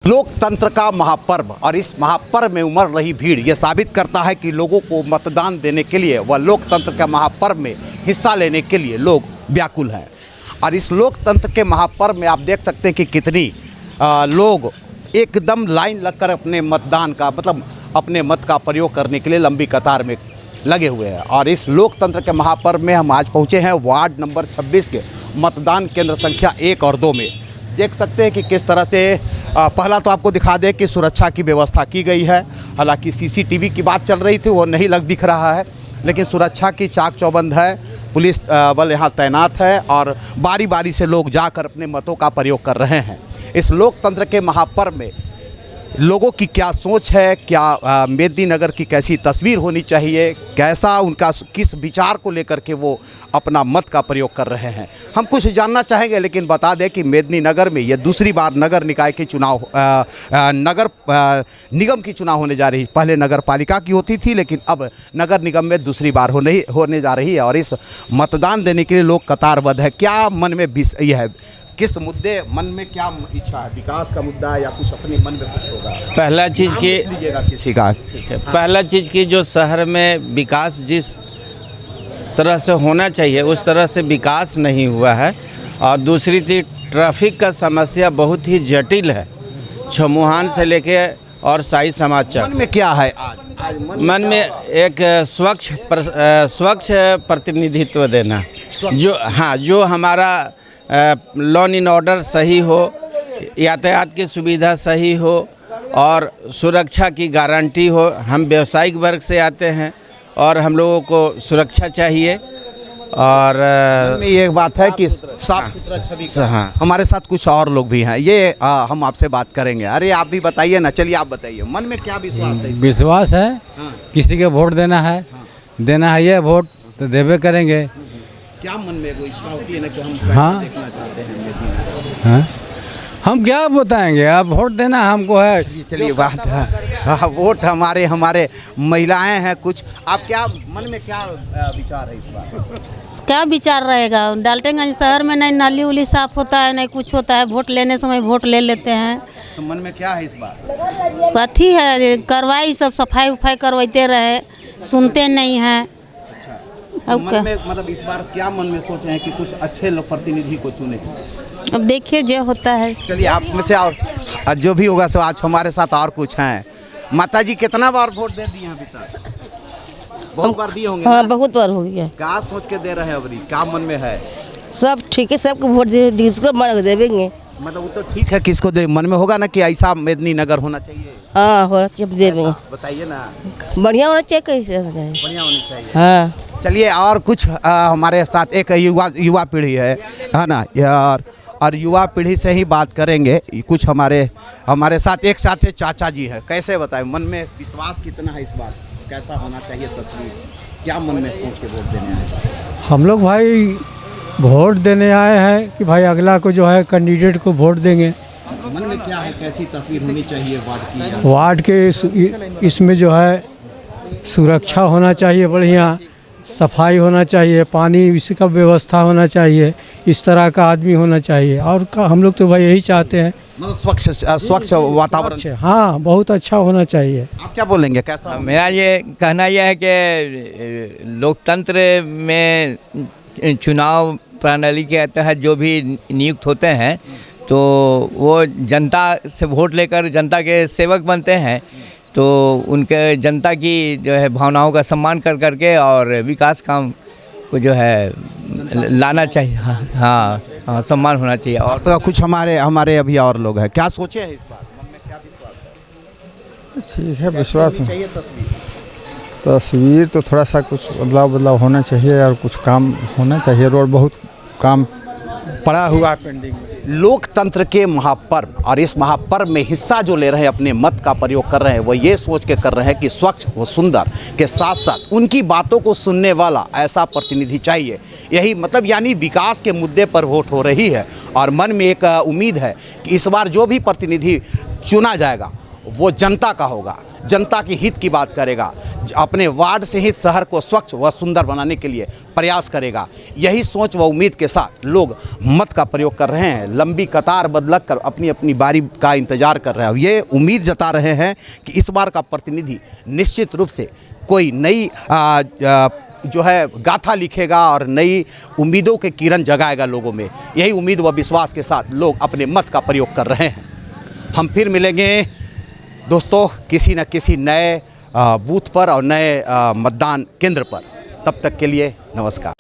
लोकतंत्र का महापर्व और इस महापर्व में उमड़ रही भीड़ ये साबित करता है कि लोगों को मतदान देने के लिए व लोकतंत्र के महापर्व में हिस्सा लेने के लिए लोग व्याकुल हैं। और इस लोकतंत्र के महापर्व में आप देख सकते हैं कि कितनी लोग एकदम लाइन लगकर अपने मतदान का अपने मत का प्रयोग करने के लिए लंबी कतार में लगे हुए हैं। और इस लोकतंत्र के महापर्व में हम आज पहुँचे हैं वार्ड नंबर 26 के मतदान केंद्र संख्या 1 और 2 में। देख सकते हैं कि किस तरह से पहला तो आपको दिखा दें कि सुरक्षा की व्यवस्था की गई है। हालांकि सीसीटीवी की बात चल रही थी, वो नहीं दिख रहा है, लेकिन सुरक्षा की चाक चौबंद है। पुलिस बल यहाँ तैनात है और बारी बारी से लोग जाकर अपने मतों का प्रयोग कर रहे हैं। इस लोकतंत्र के महापर्व में लोगों की क्या सोच है, क्या मेदिनीनगर की कैसी तस्वीर होनी चाहिए, कैसा उनका किस विचार को लेकर के वो अपना मत का प्रयोग कर रहे हैं, हम कुछ जानना चाहेंगे। लेकिन बता दें कि मेदिनीनगर में ये दूसरी बार नगर निकाय के चुनाव नगर निगम की चुनाव होने जा रही। पहले नगर पालिका की होती थी, लेकिन अब नगर निगम में दूसरी बार होने जा रही है। और इस मतदान देने के लिए लोग कतारबद्ध है। क्या मन में यह है, किस मुद्दे मन में क्या इच्छा है, विकास का मुद्दा है या कुछ अपने मन में कुछ होगा? पहला चीज़ की किसी का पहला चीज़ की जो शहर में विकास जिस तरह से होना चाहिए उस तरह से विकास नहीं हुआ है। और दूसरी चीज़ ट्रैफिक का समस्या बहुत ही जटिल है, छमुहान से लेके और साई समाचार। मन में क्या है आज मन में एक स्वच्छ प्रतिनिधित्व देना, जो हमारा लॉ एंड ऑर्डर सही हो, यातायात की सुविधा सही हो और सुरक्षा की गारंटी हो। हम व्यावसायिक वर्ग से आते हैं और हम लोगों को सुरक्षा चाहिए। और ये एक बात है कि साफ सुथरा छवि। हाँ, हमारे साथ कुछ और लोग भी हैं, ये हम आपसे बात करेंगे। अरे आप भी बताइए ना, चलिए आप बताइए, मन में क्या विश्वास है? विश्वास है, किसी के वोट देना है, देना है, ये वोट तो देवे करेंगे। क्या मन में कोई इच्छा होती है ना कि हम देखना चाहते हैं? हाँ, हम क्या बताएंगे, आप वोट देना हमको है। चलिए बात है, वोट हमारे महिलाएं हैं कुछ। आप क्या मन में क्या विचार है इस बार? क्या विचार रहेगा? डाल्टनगंज शहर में नहीं नाली उली साफ होता है, नहीं कुछ होता है। वोट लेने समय वोट ले लेते हैं। तो मन में क्या है इस बार? कथी है, करवाई सब सफाई उफाई करवाते रहे, सुनते नहीं हैं। मन में इस बार क्या मन में सोचे हैं कि कुछ अच्छे लोग प्रतिनिधि को चुने? अब देखिए जो होता है। चलिए आप में से और जो भी होगा सो आज हमारे साथ और कुछ हैं। माता जी कितना बार वोट दे दिए अभी तक? बहुत बार दिए होंगे। हाँ, बहुत बार हो गया। क्या सोच के दे रहे हैं अभी? क्या मन में है? सब ठीक है, सबको वोट जिसको मन देंगे। वो तो ठीक है, किसको दे मन में होगा ना कि ऐसा मेदिनीनगर होना चाहिए। हाँ, हो देंगे। बताइए ना। बढ़िया होना चाहिए, कैसे होना चाहिए? बढ़िया होनी चाहिए। हाँ, चलिए और कुछ हमारे साथ एक युवा पीढ़ी है ना यार, और युवा पीढ़ी से ही बात करेंगे। कुछ हमारे साथ एक साथ चाचा जी है। कैसे बताएं, मन में विश्वास कितना है इस बार? कैसा होना चाहिए तस्वीर? क्या मन में सोच के वोट देने आए? हम लोग भाई वोट देने आए हैं कि भाई अगला को जो है कैंडिडेट को वोट देंगे। मन में क्या है, कैसी तस्वीर होनी चाहिए वार्ड की? वार्ड के इसमें जो है सुरक्षा होना चाहिए, बढ़िया सफाई होना चाहिए, पानी इसका व्यवस्था होना चाहिए, इस तरह का आदमी होना चाहिए। और हम लोग तो भाई यही चाहते हैं, स्वच्छ वातावरण। हाँ, बहुत अच्छा होना चाहिए। आप क्या बोलेंगे, कैसा? मेरा ये कहना यह है कि लोकतंत्र में चुनाव प्रणाली के तहत जो भी नियुक्त होते हैं तो वो जनता से वोट लेकर जनता के सेवक बनते हैं। तो उनके जनता की जो है भावनाओं का सम्मान कर करके और विकास काम को जो है लाना चाहिए। हाँ, सम्मान होना चाहिए। और तो कुछ हमारे अभी और लोग हैं, क्या सोचे हैं इस बार? मन में क्या विश्वास है? ठीक है, विश्वास चाहिए तस्वीर तो थोड़ा सा कुछ बदलाव होना चाहिए और कुछ काम होना चाहिए। रोड बहुत काम पड़ा हुआ पेंडिंग में। लोकतंत्र के महापर्व और इस महापर्व में हिस्सा जो ले रहे हैं, अपने मत का प्रयोग कर रहे हैं, वो ये सोच के कर रहे हैं कि स्वच्छ व सुंदर के साथ साथ उनकी बातों को सुनने वाला ऐसा प्रतिनिधि चाहिए। यही यानी विकास के मुद्दे पर वोट हो रही है। और मन में एक उम्मीद है कि इस बार जो भी प्रतिनिधि चुना जाएगा वो जनता का होगा। जनता के हित की बात करेगा, अपने वार्ड से ही शहर को स्वच्छ व सुंदर बनाने के लिए प्रयास करेगा। यही सोच व उम्मीद के साथ लोग मत का प्रयोग कर रहे हैं, लंबी कतार बदलक कर अपनी अपनी बारी का इंतजार कर रहे हैं। ये उम्मीद जता रहे हैं कि इस बार का प्रतिनिधि निश्चित रूप से कोई नई जो है गाथा लिखेगा और नई उम्मीदों के किरण जगाएगा लोगों में। यही उम्मीद व विश्वास के साथ लोग अपने मत का प्रयोग कर रहे हैं। हम फिर मिलेंगे दोस्तों किसी न किसी नए बूथ पर और नए मतदान केंद्र पर। तब तक के लिए नमस्कार।